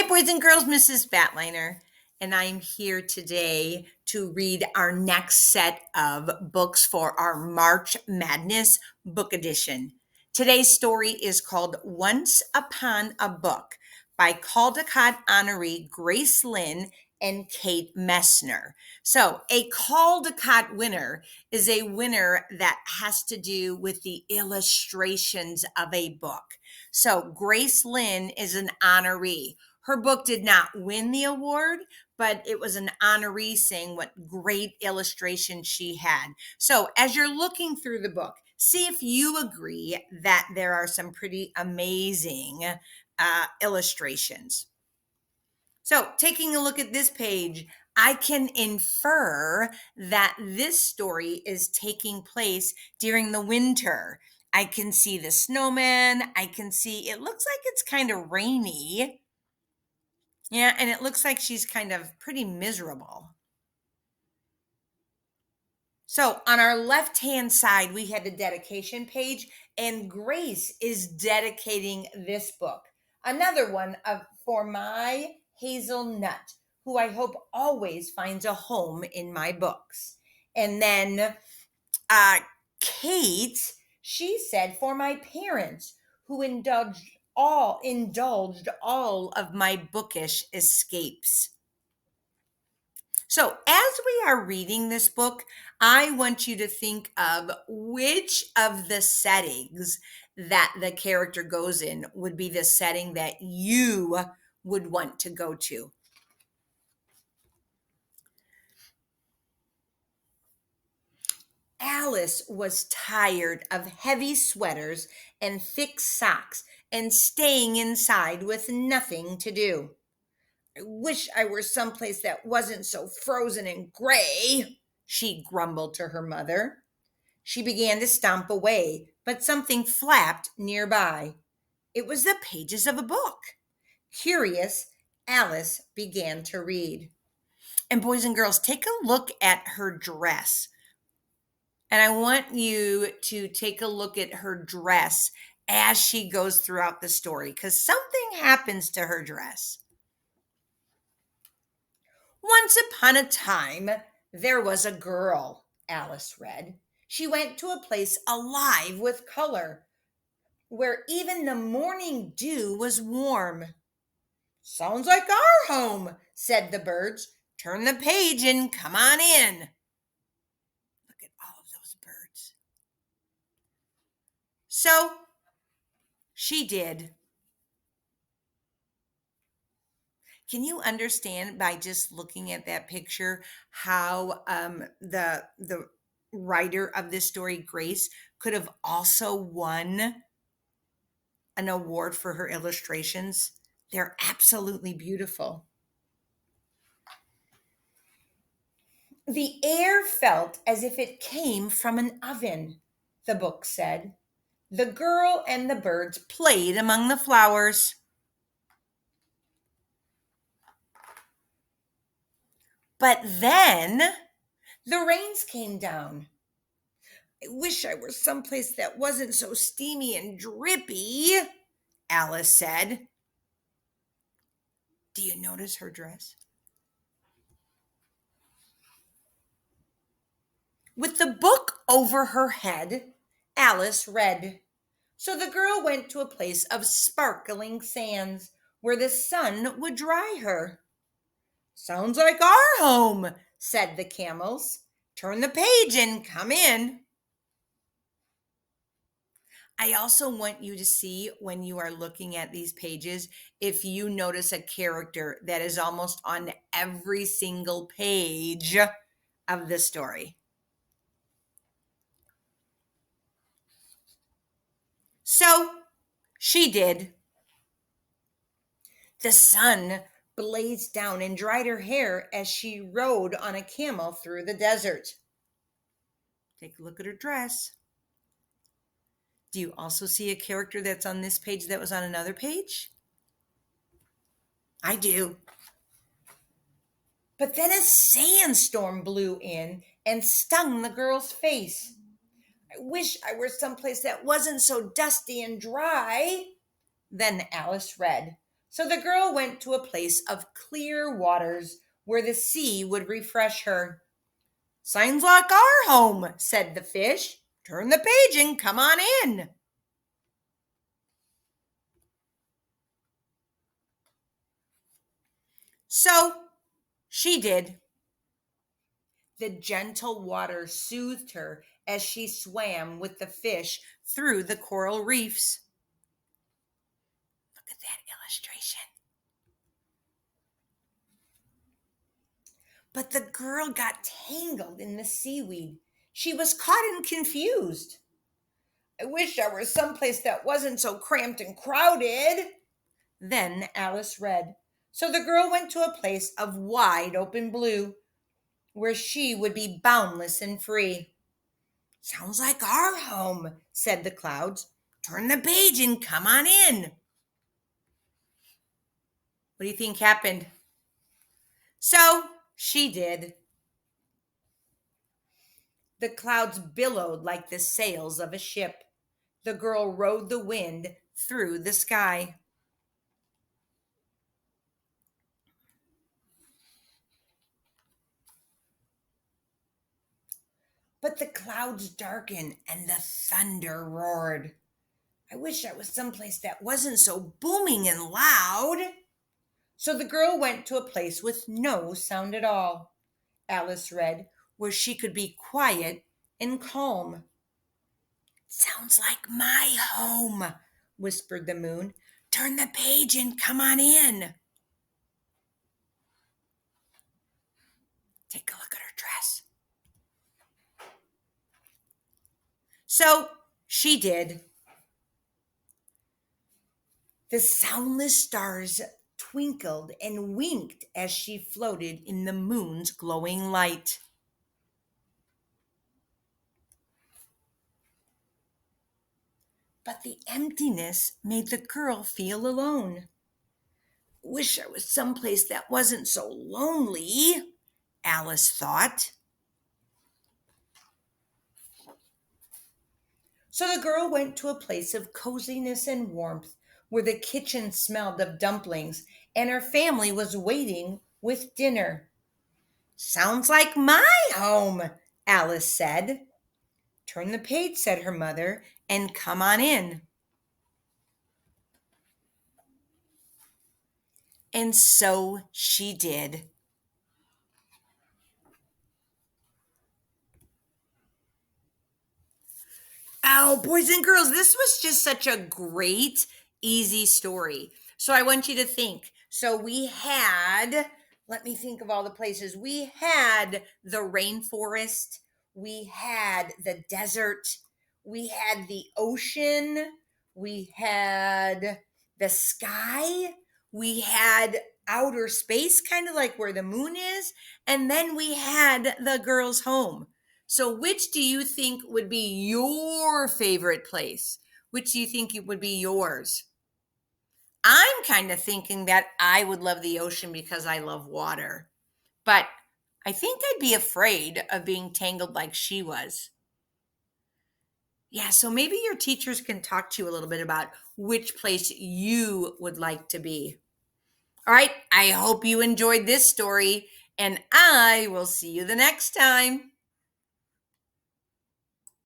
boys and girls, Mrs. Batliner, and I'm here today to read our next set of books for our March Madness book edition. Today's story is called Once Upon a Book by Caldecott honoree Grace Lynn and Kate Messner. So a Caldecott winner is a winner that has to do with the illustrations of a book. So Grace Lynn is an honoree. Her book did not win the award, but it was an honoree saying what great illustration she had. So as you're looking through the book, see if you agree that there are some pretty amazing illustrations. So taking a look at this page, I can infer that this story is taking place during the winter. I can see the snowman. I can see, it looks like it's kind of rainy. Yeah, and it looks like she's kind of pretty miserable. So on our left-hand side, we had the dedication page, and Grace is dedicating this book. Another one for my hazelnut, who I hope always finds a home in my books. And then Kate, she said, for my parents, who indulged all of my bookish escapes. So as we are reading this book, I want you to think of which of the settings that the character goes in would be the setting that you would want to go to. Alice was tired of heavy sweaters and thick socks and staying inside with nothing to do. I wish I were someplace that wasn't so frozen and gray, she grumbled to her mother. She began to stomp away, but something flapped nearby. It was the pages of a book. Curious, Alice began to read. And boys and girls, take a look at her dress. And I want you to take a look at her dress as she goes throughout the story, because something happens to her dress. Once upon a time, there was a girl, Alice read. She went to a place alive with color, where even the morning dew was warm. Sounds like our home, said the birds. Turn the page and come on in. Look at all of those birds. So she did. Can you understand by just looking at that picture how the writer of this story, Grace, could have also won an award for her illustrations? They're absolutely beautiful. The air felt as if it came from an oven, the book said. The girl and the birds played among the flowers. But then the rains came down. I wish I were someplace that wasn't so steamy and drippy, Alice said. Do you notice her dress? With the book over her head, Alice read. So the girl went to a place of sparkling sands where the sun would dry her. Sounds like our home, said the camels. Turn the page and come in. I also want you to see when you are looking at these pages, if you notice a character that is almost on every single page of the story. So she did. The sun blazed down and dried her hair as she rode on a camel through the desert. Take a look at her dress. Do you also see a character that's on this page that was on another page? I do. But then a sandstorm blew in and stung the girl's face. I wish I were someplace that wasn't so dusty and dry. Then Alice read. So the girl went to a place of clear waters where the sea would refresh her. Sounds like our home, said the fish. Turn the page and come on in. So she did. The gentle water soothed her as she swam with the fish through the coral reefs. Look at that illustration. But the girl got tangled in the seaweed. She was caught and confused. I wish I were someplace that wasn't so cramped and crowded. Then Alice read. So the girl went to a place of wide open blue, where she would be boundless and free. Sounds like our home, said the clouds. Turn the page and come on in. What do you think happened? So she did. The clouds billowed like the sails of a ship. The girl rode the wind through the sky. But the clouds darkened and the thunder roared. I wish I was someplace that wasn't so booming and loud. So the girl went to a place with no sound at all. Alice read, where she could be quiet and calm. Sounds like my home, whispered the moon. Turn the page and come on in. Take a look at her dress. So she did. The soundless stars twinkled and winked as she floated in the moon's glowing light. But the emptiness made the girl feel alone. Wish I was someplace that wasn't so lonely, Alice thought. So the girl went to a place of coziness and warmth, where the kitchen smelled of dumplings and her family was waiting with dinner. Sounds like my home, Alice said. Turn the page, said her mother, and come on in. And so she did. Oh, boys and girls, this was just such a great, easy story. So I want you to think. So we had, let me think of all the places. We had the rainforest, we had the desert, we had the ocean, we had the sky, we had outer space, kind of like where the moon is, and then we had the girl's home. So which do you think would be your favorite place? Which do you think it would be yours? I'm kind of thinking that I would love the ocean because I love water. But I think I'd be afraid of being tangled like she was. Yeah, so maybe your teachers can talk to you a little bit about which place you would like to be. All right, I hope you enjoyed this story, and I will see you the next time.